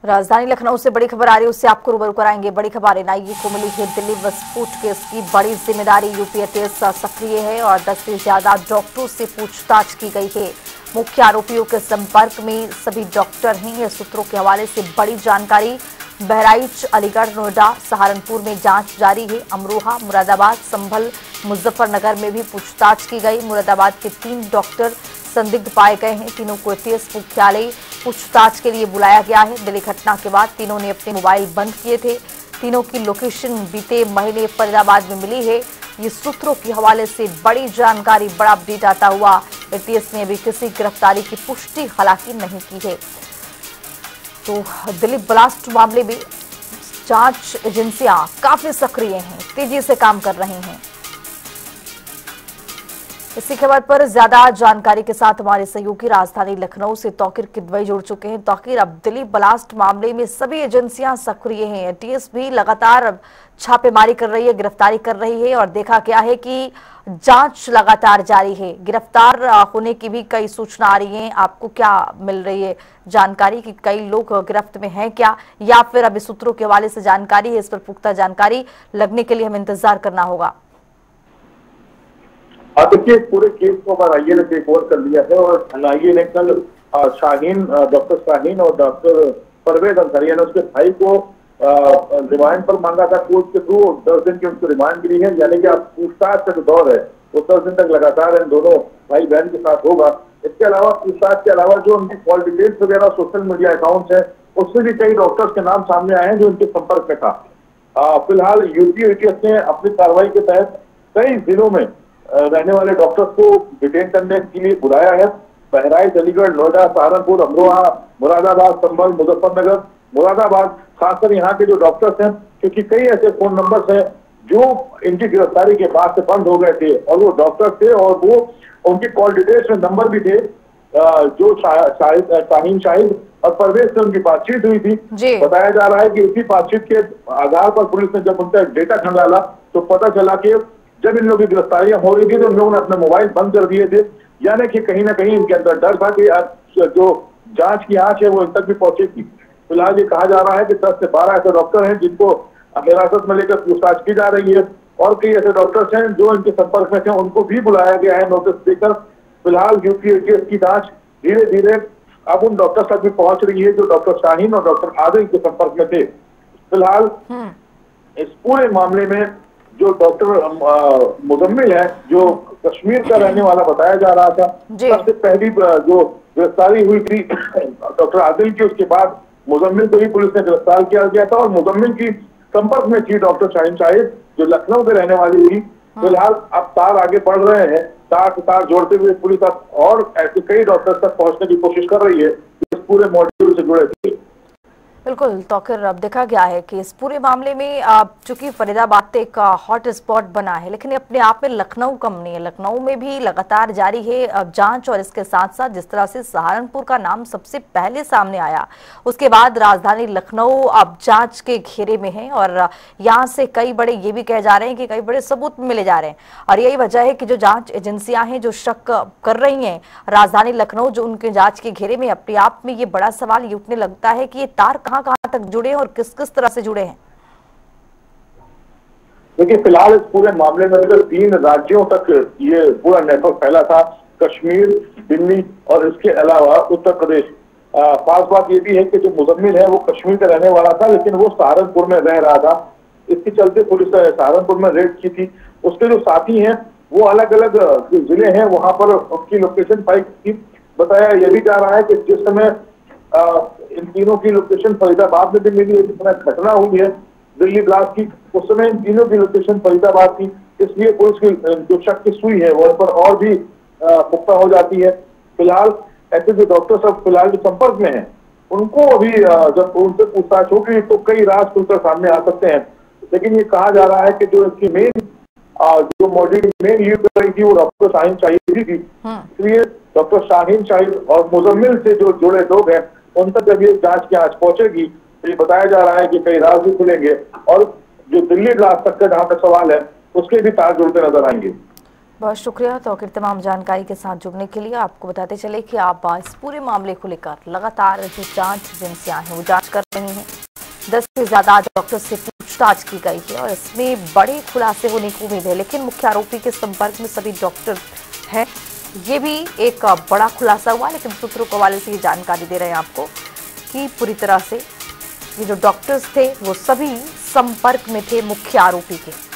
राजधानी लखनऊ से बड़ी खबर आ रही है, उससे आपको रूबरू कराएंगे। बड़ी खबर एनआईए को मिली है दिल्ली विस्फोट केस की बड़ी जिम्मेदारी। यूपी एटीएस सक्रिय है और 10 से ज्यादा डॉक्टरों से पूछताछ की गई है। मुख्य आरोपियों के संपर्क में सभी डॉक्टर हैं। ये सूत्रों के हवाले से बड़ी जानकारी। बहराइच, अलीगढ़, नोएडा, सहारनपुर में जांच जारी है। अमरोहा, मुरादाबाद, संभल, मुजफ्फरनगर में भी पूछताछ की गई। मुरादाबाद के 3 डॉक्टर संदिग्ध पाए गए हैं। तीनों को एटीएस मुख्यालय पूछताछ के लिए बुलाया गया है। दिल्ली घटना के बाद तीनों ने अपने मोबाइल बंद किए थे। तीनों की लोकेशन बीते महीने फरीदाबाद में मिली है। ये सूत्रों के हवाले से बड़ी जानकारी, बड़ा अपडेट आता हुआ। एटीएस ने अभी किसी गिरफ्तारी की पुष्टि हालांकि नहीं की है। तो दिल्ली ब्लास्ट मामले में जांच एजेंसियां काफी सक्रिय हैं, तेजी से काम कर रही हैं। इसी खबर पर ज्यादा जानकारी के साथ हमारे सहयोगी राजधानी लखनऊ से तौकीर किदवई जुड़ चुके हैं। तौकीर, अब दिल्ली ब्लास्ट मामले में सभी एजेंसियां सक्रिय हैं, एटीएस भी लगातार छापेमारी कर रही है, गिरफ्तारी कर रही है और देखा गया है कि जांच लगातार जारी है। गिरफ्तार होने की भी कई सूचना आ रही हैं। आपको क्या मिल रही है जानकारी कि कई लोग गिरफ्त में हैं क्या, या फिर अभी सूत्रों के हवाले से जानकारी है, इस पर पुख्ता जानकारी लगने के लिए हमें इंतजार करना होगा? देखिए, पूरे केस को अब एनआईए ने टेक ओवर कर लिया है और एनआईए ने कल डॉक्टर शाहीन और डॉक्टर परवेज अंसारी ने उसके भाई को रिमांड पर मांगा था कोर्ट के थ्रू। 10 दिन की उनको रिमांड मिली है, यानी कि आप पूछताछ का जो दौर है वो 10 दिन तक लगातार इन दोनों भाई बहन के साथ होगा। इसके अलावा पूछताछ के अलावा जो उनकी कॉल डिटेल्स वगैरह सोशल मीडिया अकाउंट्स है, उससे भी कई डॉक्टर्स के नाम सामने आए हैं जो उनके संपर्क में था। फिलहाल यूपी एटीएस ने अपनी कार्रवाई के तहत कई जिलों में रहने वाले डॉक्टर्स को डिटेन करने के लिए बुलाया है। बहराइच, अलीगढ़, नोएडा, सहारनपुर, अमरोहा, मुरादाबाद, संभल, मुजफ्फरनगर, मुरादाबाद, खासकर यहाँ के जो डॉक्टर्स हैं, क्योंकि कई ऐसे फोन नंबर्स हैं जो इनकी गिरफ्तारी के बाद से बंद हो गए थे और वो डॉक्टर थे और वो उनकी कॉल डिटेल्स में नंबर भी थे। जो शाहीन और परवेज से उनकी बातचीत हुई थी। बताया जा रहा है कि इसी बातचीत के आधार पर पुलिस ने जब उनका डेटा खंगाला तो पता चला कि जब इन लोगों की गिरफ्तारियां हो रही थी तो उन लोगों ने अपने मोबाइल बंद कर दिए थे, यानी कि कहीं ना कहीं इनके अंदर डर था कि जो जांच की आंच है वो इन तक भी पहुंचेगी। फिलहाल ये कहा जा रहा है कि 10 से 12 ऐसे डॉक्टर हैं जिनको हिरासत में लेकर पूछताछ की जा रही है और कई ऐसे डॉक्टर्स हैं जो इनके संपर्क में थे, उनको भी बुलाया गया है नोटिस देकर। फिलहाल यूपी एटीएस की जांच धीरे धीरे अब उन डॉक्टर्स तक भी पहुंच रही है जो डॉक्टर शाहीन और डॉक्टर आदिल के संपर्क में थे। फिलहाल इस पूरे मामले में जो डॉक्टर मुजम्मिल है, जो कश्मीर का रहने वाला बताया जा रहा था, सबसे पहली जो गिरफ्तारी हुई थी डॉक्टर आदिल की, उसके बाद मुजम्मिल को भी पुलिस ने गिरफ्तार किया गया था और मुजम्मिल की संपर्क में थी डॉक्टर शाहीन शाहिद जो लखनऊ के रहने वाली थी। फिलहाल अब तार आगे बढ़ रहे हैं, तार से तार जोड़ते हुए पुलिस अब और ऐसे कई डॉक्टर्स तक पहुंचने की कोशिश कर रही है इस पूरे मॉड्यूल से जुड़े थे। बिल्कुल तौकीर, अब देखा गया है कि इस पूरे मामले में चूंकि फरीदाबाद एक हॉट स्पॉट बना है, लेकिन अपने आप में लखनऊ कम नहीं है। लखनऊ में भी लगातार जारी है जांच और इसके साथ साथ जिस तरह से सहारनपुर का नाम सबसे पहले सामने आया, उसके बाद राजधानी लखनऊ अब जांच के घेरे में है और यहाँ से कई बड़े ये भी कहे जा रहे हैं कि कई बड़े सबूत मिले जा रहे हैं और यही वजह है कि जो जांच एजेंसियां हैं जो शक कर रही हैं राजधानी लखनऊ जो उनके जांच के घेरे में, अपने आप में ये बड़ा सवाल ये उठने लगता है कि ये तार कहां तक जुड़े और किस किस तरह से जुड़े हैं। देखिए, फिलहाल इस पूरे मामले में अगर 3 राज्यों तक ये पूरा नेटवर्क फैला था, कश्मीर, दिल्ली और इसके अलावा उत्तर प्रदेश। खास बात ये भी है कि जो मुजम्मिल है वो कश्मीर का रहने वाला था, लेकिन वो सहारनपुर में रह रहा था। इसके चलते पुलिस ने सहारनपुर में रेड की थी। उसके जो साथी हैं वो अलग अलग जो जिले हैं वहां पर उनकी लोकेशन पाई थी। बताया यह भी जा रहा है कि जिस समय इन तीनों की लोकेशन फरीदाबाद में भी मिली है, जिस समय घटना हुई है दिल्ली ब्लास्ट की, उस समय इन तीनों की लोकेशन फरीदाबाद थी। इसलिए पुलिस की जो शक की सुई है वो उन पर और भी पुख्ता हो जाती है। फिलहाल ऐसे जो डॉक्टर सब फिलहाल जो संपर्क में हैं उनको अभी जब उनसे पूछताछ होगी तो कई राज खुलकर सामने आ सकते हैं। लेकिन ये कहा जा रहा है कि जो इसकी मेन जो मॉड्यूल मेन यूज कर रही थी वो डॉक्टर शाहीन शाहिद भी थी। इसलिए डॉक्टर शाहीन शाहिद और मुजम्मिल से जो जुड़े लोग हैं उन तक जब ये जांच की आंच पहुंचेगी तो ये बताया जा रहा है कि कई राज भी खुलेंगे और जो दिल्ली ब्लास्ट तक का जहां तक सवाल है उसके भी तार जुड़ते नजर आएंगे। बहुत शुक्रिया तौकीर तमाम जानकारी के साथ जुड़ने के लिए। आपको बताते चले कि आप इस पूरे मामले को लेकर लगातार जो जांच एजेंसियां हैं वो जांच कर रही हैं। 10 से ज्यादा डॉक्टर से पूछताछ की गई है और इसमें बड़े खुलासे होने की उम्मीद है, लेकिन मुख्य आरोपी के संपर्क में सभी डॉक्टर हैं, ये भी एक बड़ा खुलासा हुआ। लेकिन सूत्रों के हवाले से ये जानकारी दे रहे हैं आपको कि पूरी तरह से ये जो डॉक्टर्स थे वो सभी संपर्क में थे मुख्य आरोपी के।